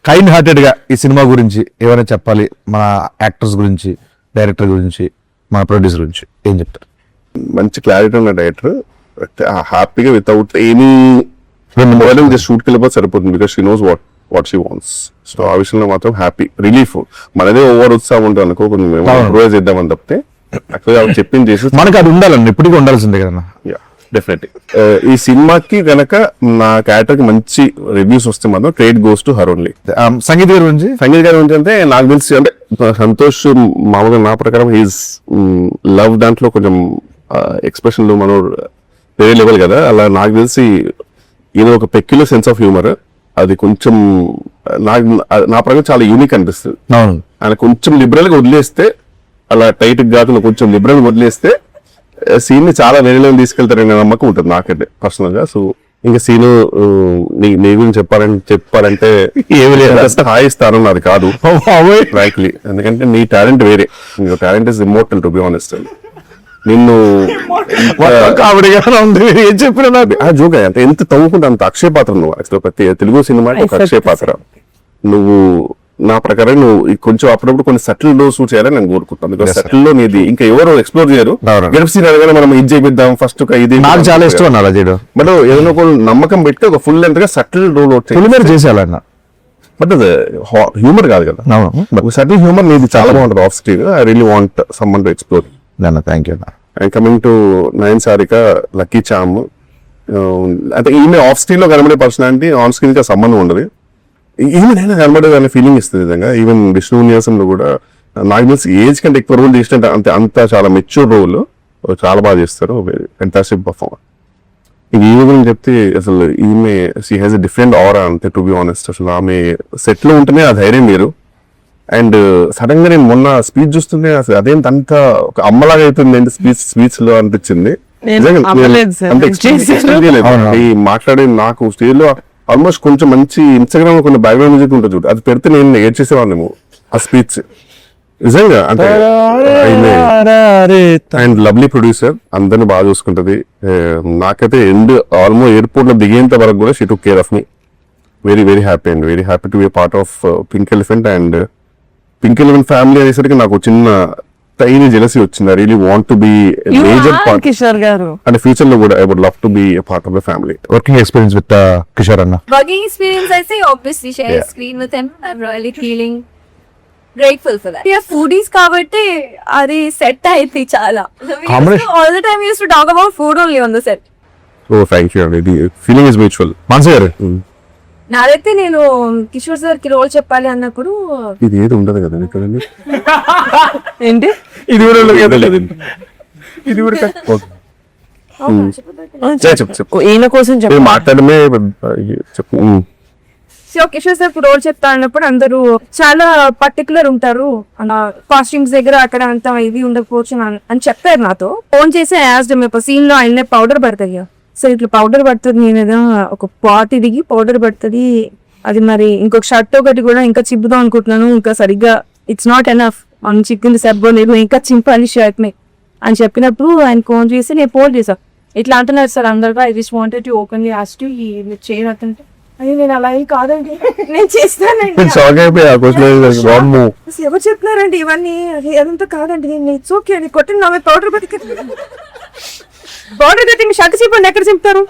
కైండ్ హార్టెడ్ గా ఈ సినిమా గురించి ఏమైనా చెప్పాలి, మన యాక్టర్స్ గురించి, డైరెక్టర్ గురించి, మన ప్రొడ్యూసర్ గురించి ఏం చెప్తారు? మంచి క్లారిటీ ఉన్న డైరెక్టర్, హ్యాపీగా వితౌట్ ఎనీ షూట్కి వెళ్ళిపోతే సరిపోతుంది. Because she knows what she wants. So ఆ విషయంలో మాత్రం హ్యాపీ, రిలీఫ్. మనదే ఓవర్ ఉత్సాహం ఉంటుంది అనుకో, కొంచెం ఇంప్రూవైజ్ చేద్దామని తప్పితే యాక్చువల్గా ఆవిడ చెప్పింది చేసి మనకి అది ఉండాలండి, ఇప్పటికీ ఉండాల్సిందే కదా. డెఫినెట్లీ ఈ సినిమాకి కనుక నా క్యారెక్టర్ కి మంచి రివ్యూస్ వస్తే మాత్రం credit goes to her only. Sangeet గారి గురించి అంటే నాకు తెలిసి అంటే సంతోష్ మామూలుగా నా ప్రకారం హీస్ లవ్ దాంట్లో కొంచెం ఎక్స్ప్రెషన్లు మనం వేరే లెవెల్ కదా. అలా నాకు తెలిసి ఈయన ఒక పెక్యులర్ సెన్స్ ఆఫ్ హ్యూమర్, అది కొంచెం నా ప్రకారం చాలా యూనిక్ అనిపిస్తుంది. ఆయన కొంచెం లిబరల్ గా వదిలేస్తే, అలా టైట్ కాకుండా కొంచెం లిబరల్ గా వదిలేస్తే సీన్ ని చాలా వేరే లెవెల్ తీసుకెళ్తారనే నమ్మకం ఉంటుంది నాకైతే పర్సనల్ గా. సో ఇంకా సీను నీ గురించి చెప్పాలంటే ఏమి లేదు, స్థాయి స్థానం నాది కాదు ఫ్రాంక్లీ. ఎందుకంటే నీ టాలెంట్ వేరే, నీ talent is immortal to be honest. నిన్ను చెప్పిన జోక్ అంటే ఎంత తవ్వుకుంటే అంత అక్షయ పాత్ర నువ్వు. యాక్చువల్ ప్రతి తెలుగు సినిమా ఒక అక్షయ పాత్ర నువ్వు. నా ప్రకారం నువ్వు కొంచెం అప్పుడప్పుడు కొన్ని సటిల్ లో షూట్ చేయాలని నేను కోరుకుంటాను. బికాస్ సటిల్ లో నీది ఇంకా ఎవరు ఎక్స్ప్లోర్ చేయరు. గెటప్ సీన్ అనగానే మనం ఇది చేపిద్దాం ఫస్ట్ ఇది నాకు చాలా ఇష్టం అలా చేయడం. బట్ ఏదైనా ఒక నమ్మకం పెట్టి ఒక ఫుల్ లెంత్ గా సటిల్ రోల్ చేసేయాలన్న. బట్ అది హ్యూమర్ కాదు కదా, సటిల్ హ్యూమర్ నీది చాలా బాగుంటుంది off screen. I really want someone to explore. Thank you. And coming to Nayan Sarika, lucky charm, అంటే ఈమె ఆఫ్ స్క్రీన్ లో కనబడే పర్సనాలిటీ ఆన్ స్క్రీన్ కి సంబంధం ఉండదు. ఈమె కనబడేది అనే ఫీలింగ్ ఇస్తుంది నిజంగా. ఈవెన్ విష్ణు విన్యాసంలో కూడా నాకు తెలిసి ఏజ్ కంటే ఎక్కువ రోల్ చేసినట్టు అంత చాలా మెచ్యూర్ రోల్ చాలా బాగా చేస్తారు. Fantastic performer. ఇంక ఈమె గురించి చెప్తే అసలు ఈమె షీ హ్యాస్ ఎ డిఫరెంట్ ఆరా అంతే, టు బి ఆనెస్ట్. అసలు ఆమె సెట్ లో ఉంటేనే ఆ ధైర్యం మీరు. అండ్ సడన్ గా నేను మొన్న స్పీచ్ చూస్తుంటే అసలు అదేంత అంత ఒక అమ్మలాగా అవుతుంది స్పీచ్ లో అనిపించింది. నిజంగా అవ్వలేదు sir. అంత expect చేయలేదు. ఈ మాట్లాడే నాకు స్టేజ్ లో ఆల్మోస్ట్ కొంచెం మంచి ఇన్స్టాగ్రామ్ లో కొన్ని బ్యాక్గ్రౌండ్ మ్యూజిక్ ఉంటుంది చూడు, అది పెడితే నేను ఏడ్చేసేవాడిని ఆ స్పీచ్. నిజంగా అంటే అండ్ లవ్లీ ప్రొడ్యూసర్, అందరిని బాగా చూసుకుంటది. నాకైతే ఆల్మోస్ట్ ఎయిర్పోర్ట్ లో దిగేంత వరకు కూడా she took care of me. Very very happy and very happy to be part of pink elephant. And pink elephant family అనేసరికి నాకు చిన్న టైనీ జెలసీ వచ్చింది. I really want to be major part Kishore garu. And future లో కూడా I would love to be part of the family. Working experience with Kishore అన్న. Working experience, I say obviously share screen with him. I'm really feeling grateful for that. Yeah, foodies kabatti adi set ayithi chala. Combination. All the time we used to talk about food only on the set. Oh thank you అండి. Feeling is mutual. Mansi garu నాదైతే నేను Kishore sir కి role చెప్పాలి అన్నప్పుడు ఇది ఏది ఉండదు కదండి ఇక్కడ. ఏంటి ఇది కూడా ఇది కూడా చెప్పు ఈయన కోసం చెప్పు. మాట్లాడమే చెప్పు. సో కిషోర్ సార్ కి రోల్ చెప్తా అన్నప్పుడు అందరూ చాలా పర్టికులర్ ఉంటారు, కాస్ట్యూమ్స్ దగ్గర అక్కడ అంత ఇది ఉండకపోవచ్చు అని చెప్పారు నాతో. ఫోన్ చేసి యాజ్ ఒక సీన్ లో ఆయన పౌడర్ పడుతుంది. సో ఇట్లా పౌడర్ పడుతుంది, నేను ఏదో ఒక పాట్ దిగి పౌడర్ పడుతుంది, అది మరి ఇంకొక షర్ట్ ఒకటి కూడా ఇంకా చిప్పుదాం అనుకుంటున్నాను, ఇంకా సరిగ్గా ఇట్స్ నాట్ ఎనఫ్ అని చిక్కింది సబ్బో లేదు, ఇంకా చింపాలి షర్ట్ ని అని చెప్పినప్పుడు ఆయన ఫోన్ చేసి నేను ఫోన్ చేసా. ఇట్లా అంటున్నారు సార్ అందరిగా, I just wanted to openly ask you మీరు చేయనట్టుంటే అయ్యో నేను అలా ఏం కాదండి నేను చేస్తానండి. అసలు ఎవరు చెప్తున్నారండి ఇవన్నీ, అది అదంతా కాదండి, నేను ఇట్స్ ఓకే అని కొట్టిన నా పౌడర్ పౌడర్ కట్టింగ్ షర్ట్ చెప్పండి ఎక్కడ చెప్తారు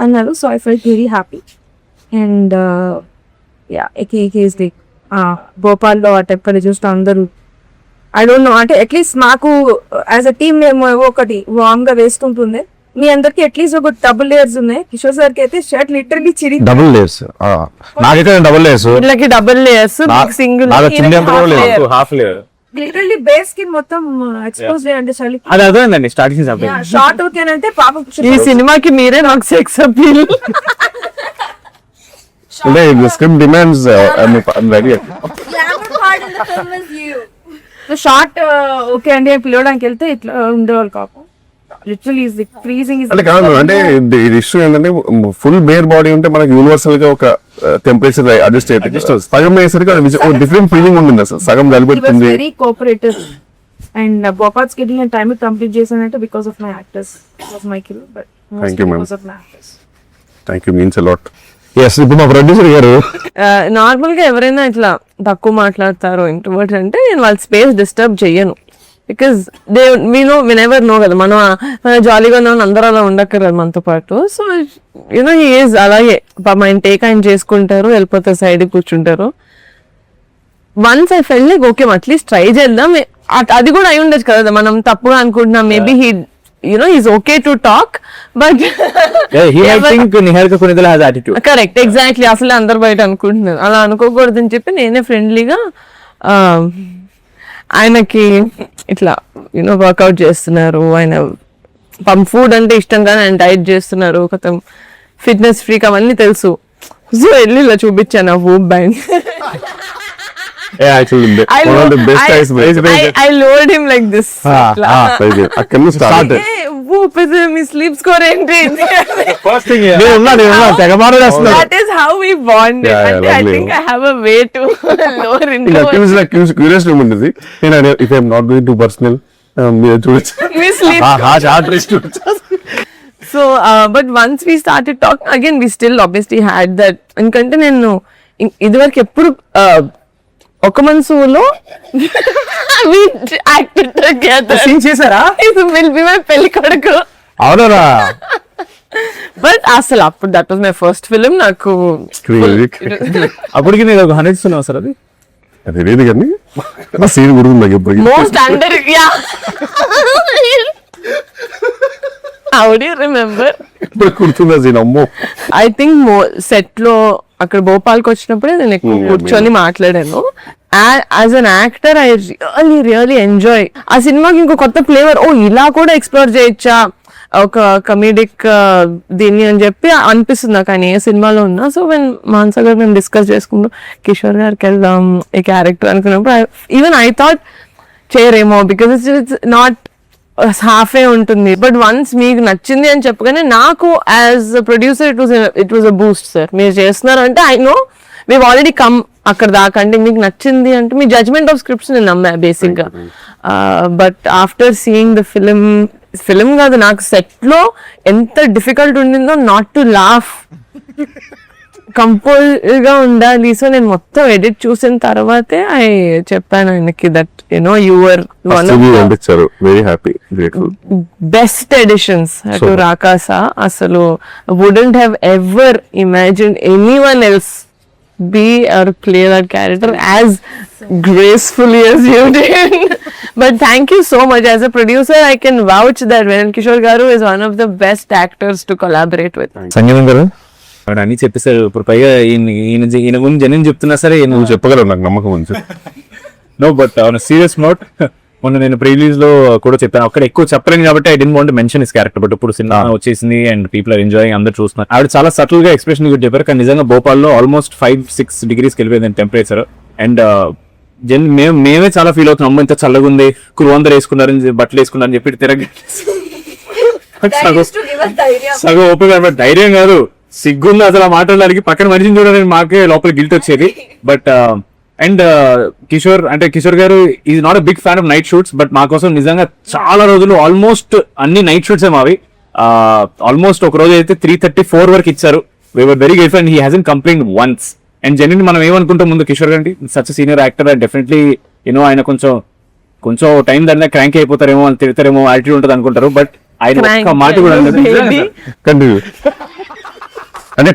అన్నారు. So I felt very happy. And yeah case the భోపాల్లో ఆ టెంపర్ చూస్తే అందరూ ఐ డోంట్ నో, అంటే అట్లీస్ట్ మాకు యాజ్ అ టీమ్ మేము ఒకటి వామ్ గా వేసుకుంటుంది, మీ అందరికి అట్లీస్ట్ ఒక డబుల్ లేయర్స్ ఉన్నాయి. కిషోర్ సార్ కి అయితే షర్ట్ లిటరలీ చిరి డబుల్ లేయర్స్. నాకైతే డబుల్ లేయర్స్, వీళ్ళకి double layers, single half layer literally base కి మొత్తం ఎక్స్పోజ్ చేయండి చలి. అది అర్థమైందండి స్టార్టింగ్ షార్ట్ ఓకేనంటే పాపం ఈ సినిమాకి మీరే నాకు sex appeal. Script demands ready. Glamour part in the film is you. Short okay అండి అని పిలవడానికి వెళ్తే ఇట్లా ఉండేవాళ్ళు కాపు. లిటరలీ ఇస్ ఫ్రీజింగ్ ఇస్ అంటే కాదు అంటే ఇది ఇష్యూ ఏంటంటే ఫుల్ బేర్ బాడీ ఉంటే మనకి యూనివర్సల్ గా ఒక టెంపరేచర్ అడ్జస్ట్ అయ్యేది. సగం అయ్యేసరికి డిఫరెంట్ ఫీలింగ్ ఉంటుంది అసలు, సగం కలిపెడుతుంది. Very cooperative and Bhopal schedule నేను టైం కంప్లీట్ చేశానంటే because of my actors, my kill, but Thank you, ma'am. Because of my actors. Thank you, means a lot. Yes. ఇప్పుడు మా ప్రొడ్యూసర్ గారు నార్మల్ గా ఎవరైనా ఇట్లా తక్కువ మాట్లాడతారో ఇంట్రోవర్ట్ అంటే నేను వాళ్ళ స్పేస్ డిస్టర్బ్ చెయ్యను. బికాస్ వినెవర్ నో కదా, మనం జాలీగా ఉన్నాం అందరూ అలా ఉండక్కర్లేదు మనతో పాటు. సో యూనో హీ ఈజ్ అలాగే ఆయన టేక్ ఆయన చేసుకుంటారు, వెళ్ళిపోతారు, సైడ్ కూర్చుంటారు. Once I felt like okay at least try చేద్దాం, అది కూడా అయి ఉండొచ్చు కదా, మనం తప్పుగా అనుకుంటున్నాం, maybe he he's okay to talk, but he might think Niharika Kunidala has attitude. correct, exactly. అసలు అందరు బయట అనుకుంటున్నారు, అలా అనుకోకూడదని చెప్పి నేనే ఫ్రెండ్లీగా ఆయనకి ఇట్లా వర్కౌట్ చేస్తున్నారు, ఆయన ఫుడ్ అంటే ఇష్టం కానీ ఆయన డైట్ చేస్తున్నారు, కొత్త ఫిట్నెస్ ఫ్రీక్ అవన్నీ తెలుసు. సో వెళ్ళి ఇలా చూపించాను ఆ hoop band. Yeah, actually, one of the best guys. I lowered him like this. అక్కడ నుంచి స్టార్ట్. మీ స్లీప్ స్కోర్ ఏంటి? First thing, తెగ మాట్లాడేస్తున్నారు. That is how we bonded. Yeah, And I lovely. think I have a way to lower into curious ఉంటుంది. నేను if I'm not going to personal మీరు చూడొచ్చు. we sleep. So, but once we started talking again, we still obviously had that. ఎందుకంటే నేను ఇదివరకు ఎప్పుడు ఒక మనసులో సీన్ చేశారా? ఇది విల్ బి మై పెళ్లి కొడుకు. అవునరా? బట్ అసలు అప్పుడు that was my first film. నాకు అప్పటికి నేను ఒక 100 ఇస్తున్నావు సార్. అది అది లేదు కానీ నా సీన్ గురించి నాకు ఎప్పుడు most under how do you remember? ఇప్పుడు గుర్తుందా సీన్? అమ్మో, ఐ థింక్ సెట్ లో అక్కడ భోపాల్కి వచ్చినప్పుడే నేను ఎక్కువ కూర్చొని మాట్లాడాను. As an actor I really enjoy ఆ సినిమాకి ఇంకో కొత్త ఫ్లేవర్, ఓ ఇలా కూడా ఎక్స్ప్లోర్ చేయొచ్చా ఒక కమీడిక్ దీన్ని అని చెప్పి అనిపిస్తుంది నాకు ఆయన ఏ సినిమాలో ఉన్నా. సో వెన్ మాన్సా గారు మేము డిస్కస్ చేసుకుంటూ కిషోర్ గారికి వెళ్దాం ఈ క్యారెక్టర్ అనుకున్నప్పుడు ఈవెన్ ఐ థాట్ చేయరేమో బికాస్ ఇట్స్ నాట్ హాఫే ఉంటుంది. బట్ వన్స్ మీకు నచ్చింది అని చెప్పగానే నాకు as a producer it was a boost. Sir మీరు చేస్తున్నారు అంటే I know we've already come అక్కడ దాకా, అంటే మీకు నచ్చింది అంటే మీ జడ్జ్మెంట్ ఆఫ్ స్క్రిప్ట్స్ నేను నమ్మా బేసిక్ గా. But after seeing the film కాదు నాకు సెట్ లో ఎంత డిఫికల్ట్ ఉండిందో నాట్ టు లాఫ్, కంపోజ్ గా ఉండాలి. సో నేను మొత్తం ఎడిట్ చూసిన తర్వాతే చెప్పాను ఆయనకి దట్ యునో యువర్ వన్ పంపించారు, very happy, grateful. Best editions to Rakasa. అసలు wouldn't have ever imagine anyone else be or play that character as gracefully as you did. But thank you so much. As a producer, I can vouch that Venan Kishore Garu is one of the best actors to collaborate with. సంగీతం గారు ఆయన అన్ని చెప్పేశారు. ఇప్పుడు పైగా ఈయన గురించి జనం చెప్తున్నా సరే నువ్వు చెప్పగలవు, నాకు నమ్మకం ఉంది. No but on serious note మొన్న నేను ప్రీలీజ్ లో కూడా చెప్పాను, అక్కడ ఎక్కువ చెప్పలేను కాబట్టి I didn't want mention his character. But ఇప్పుడు సినిమా వచ్చేసింది అండ్ పీపుల్ ఆర్ ఎంజాయింగ్, అందరు చూస్తున్నారు. ఆవిడ చాలా సటిల్ గా ఎక్స్ప్రెషన్ కూడా చెప్పారు. కానీ నిజంగా భోపాల్లో ఆల్మోస్ట్ 5-6 degrees వెళ్ళిపోయింది టెంపరేచర్. అండ్ మేమే చాలా ఫీల్ అవుతున్నాం, అమ్మ ఇంత చల్లగా ఉంది, కురువందరు వేసుకున్నారని బట్టలు వేసుకున్నారని చెప్పి తిరగ సగం ఓపిక. ధైర్యం కాదు, సిగ్గుంది అసలు ఆ మాట్లాడడానికి. పక్కన మనిషిని చూడాలని మాకే లోపల గిల్ట్ వచ్చేది. But and Kishore garu is not a big fan of night shoots, but మా కోసం నిజంగా చాలా రోజులు ఆల్మోస్ట్ అన్ని నైట్ షూట్స్ మావి. ఆల్మోస్ట్ ఒక రోజు అయితే 3:34 వరకు ఇచ్చారు. We were very grateful and he hasn't complaint once. And genuine మనం ఏమనుకుంటాం ముందు కిషోర్ గారి such senior actor and definitely you know ఆయన కొంచెం టైం దాన్ని క్రాంక్ అయిపోతారేమో, అని తిడతారేమో, యాటిట్యూడ్ ఉంటుంది అనుకుంటారు. బట్ ఆయన ఒక్క మాట కూడా కంటిన్యూ అంటే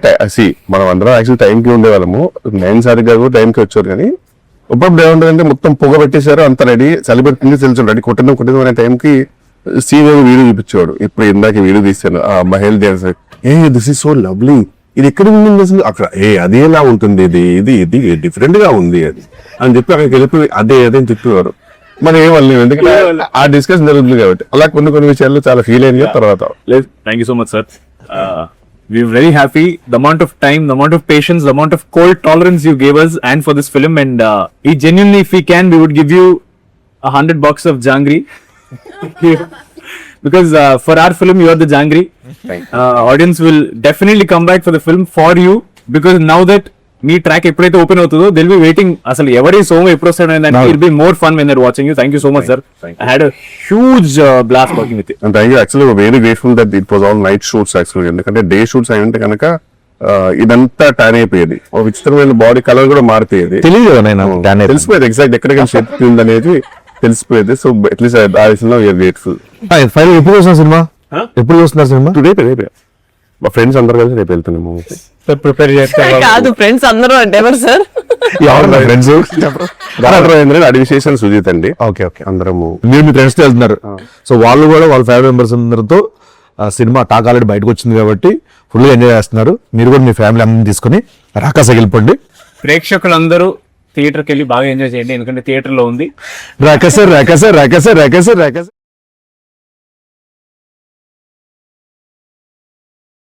మనం అందరం యాక్చువల్ టైంకి ఉండేవాళ్ళము. 9 సార్లు గారు టైంకి వచ్చారు, కానీ ఇప్పుడు ఏముంటుందంటే మొత్తం పొగ పెట్టేశారు, అంత రెడీ, చలిపెట్టింది తెలుసు రెడీ, కొట్టిన అనే టైంకి సీనియర్ వీడియో చూపించేవాడు. ఇప్పుడు ఇందాక వీడియో తీశాను మహేల్ dance, this is so lovely, ఇది ఎక్కడ ఉంది అసలు, అక్కడ అదేలా ఉంటుంది, ఇది డిఫరెంట్ గా ఉంది అది అని చెప్పి అక్కడికి వెళ్ళిపోయి అదే చెప్పేవారు. మరి ఏమన్నా ఎందుకంటే ఆ డిస్కషన్ జరుగుతుంది కాబట్టి అలా కొన్ని విషయాల్లో చాలా ఫీల్ అయింది. తర్వాత thank you so much sir. We're very happy. The amount of time, the amount of patience, the amount of cold tolerance you gave us and for this film. And we genuinely, if we can, we would give you $100 of jangri. Because for our film, you are the jangri. Audience will definitely come back for the film for you. Because now that me track ఎప్పుడైతే open అవుతుందో Dil be waiting, అసలు ఎవరి సోమ ఎప్పుడు వస్తాడు అని it be more fun when they're watching you. Thank you so much sir. I had a huge blast working with you. And thank you. Actually very grateful that it was all night shoots actually. ఎందుకంటే day shoots అయి ఉంటే కనుక ఇదంతా tan అయిపోయేది, ఒక విచిత్రమైన body colour కూడా మారిపోయేది, తెలిసిపోయేది exact ఎక్కడికి షేప్ ఉంది అనేది తెలిసిపోయేది. సో అట్లీస్ట్ ఆ విషయంలో వీఆర్ గ్రేట్ఫుల్. ఎప్పుడు చూస్తున్నారు సినిమా? ఎప్పుడు చూస్తున్నారు సినిమా? రేపే మా ఫ్రెండ్స్ అందరు కలిసి రేపు వెళ్తున్నాము. ప్రిపేర్ చేస్తారు కాదు ఫ్రెండ్స్ అందరూ అంటే ఎవరు సార్? ఫ్రెండ్స్ అడ్మినిస్ట్రేషన్ సుజిత్ అండి. ఓకే అందరము మీరు మీ ఫ్రెండ్స్ తో వెళ్తున్నారు. సో వాళ్ళు కూడా వాళ్ళ ఫ్యామిలీ మెంబర్స్ అందరితో సినిమా టాక్ ఆల్రెడీ బయటకు వచ్చింది కాబట్టి ఫుల్ గా ఎంజాయ్ చేస్తున్నారు. మీరు కూడా మీ ఫ్యామిలీ అందరిని తీసుకుని రాకాసకి వెళ్ళిపోండి. ప్రేక్షకులందరూ థియేటర్కి వెళ్ళి బాగా ఎంజాయ్ చేయండి, ఎందుకంటే థియేటర్ లో ఉంది రాకాస.